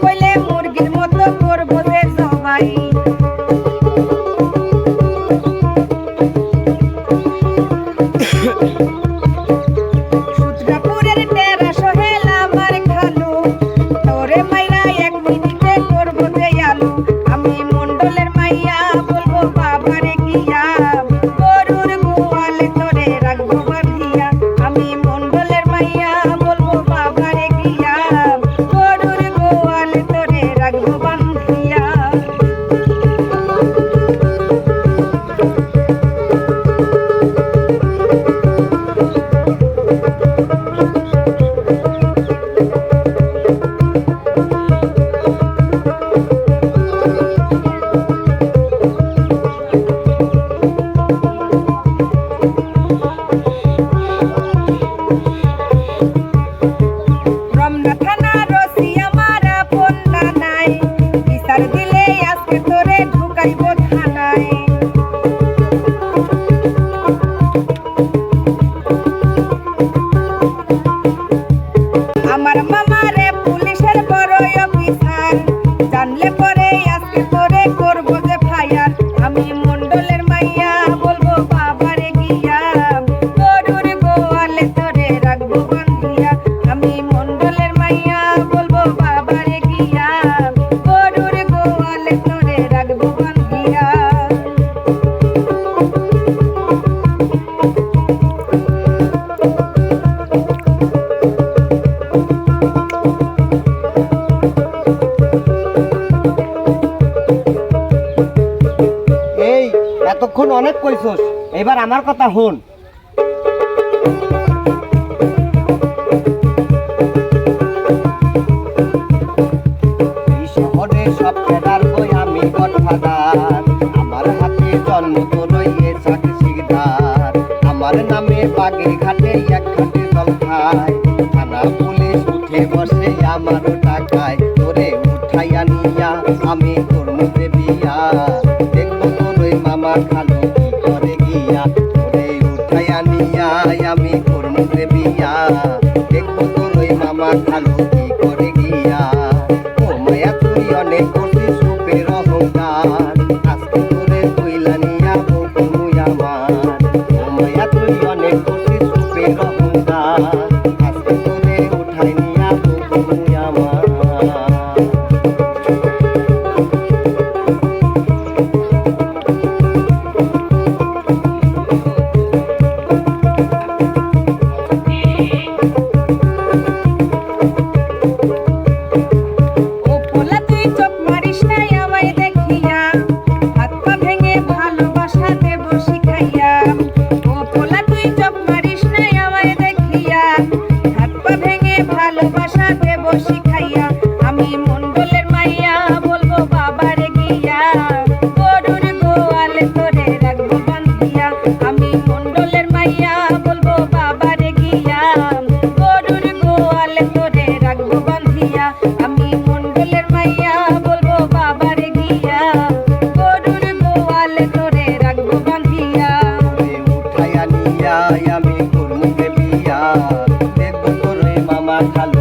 কইলে মুরগির মতো করব যে জবাই সূত্রাপুরের টেরা সোহেল আমার খালু তোরে মাইরা এক মিনিটে করব যে আলু আমি মন্ডলের মাইয়া বলবো বাবারে গিয়া গরুর গোয়ালে তোরে রাখবো বাঁধিয়া আমি মন্ডলের মাইয়া বলবো বাবারে গিয়া গরুর গোয়ালে তোরে রাখবো বাঁধিয়া রমনা থানার ওসি আমার আপন নাই বিচার দিলে আজকে তোরে ঢুকাইব থানায় আমার মামারে পুলিশের বড় অফিসার জানলে পরে আজকে তোরে করব যে ফায়ার আমি মন্ডলের মাইয়া বলবো বাবারে গিয়া গরুর গোয়ালে তোরে রাখবো বাঁধিয়া আমি মন্ডলের মাইয়া বলবো বাবারে গিয়া গরুর গোয়ালে তোরে রাখবো বাঁধিয়া এই এতক্ষণ অনেক কইছস, এবার আমার কথা হন। এই শহরে সব ফেরার বই আমি গডফাদার, আমার হাতে জন্ম তো লইয়ে সাক্ষীদার, আমার নামে বাগের ঘাটে এক ঘাটে জল খায়, থানা পুলিশ উঠে বসে আমার টাকায়, তোরে উঠাইয়া নিয়া আমি তোর মুখে বিয়া দেখবো তোর ওই মামা খালু কি করে গিয়া, তোরে উঠাইয়া নিয়া আমি তোর মুখে বিয়া দেখবো তোর ওই মামা খালু কি করে গিয়া। ও মায়া তুই অনেক করছিস রূপের অহংকার, আজকে তোরে কইলা নিয়া বউ মুই আমার। ও মায়া তুই অনেক করছিস রূপের অহংকার, আজকে তোরে উঠাই নিয়া বউ মুই আমার। ও পোলা তুই চোখ মারিস নাই আমায় দেখিয়া হাত পা ভেঙে ভালোবাসা দেব শিখাইয়া ও পোলা তুই চোখ মারিস নাই আমায় দেখিয়া হাত পা ভেঙে ভালোবাসা দেব শিখাইয়া আমি মন্ডলের মাইয়া বলবো বাবারে গিয়া গরুর গোয়ালে তোরে রাখবো বাঁধিয়া আমি মন্ডলের মাইয়া বলবো বাবারে গিয়া গরুর গোয়ালে তোরে রাখবো বাঁধিয়া আমি মন্ডলের মাইয়া বলবো বাবারে গিয়া গরুর গোয়ালে তোরে রাখবো বাঁধিয়া উঠাইয়া নিয়া আমি তোর মুখে বিয়া দেখবো তোর ওই মামা খালু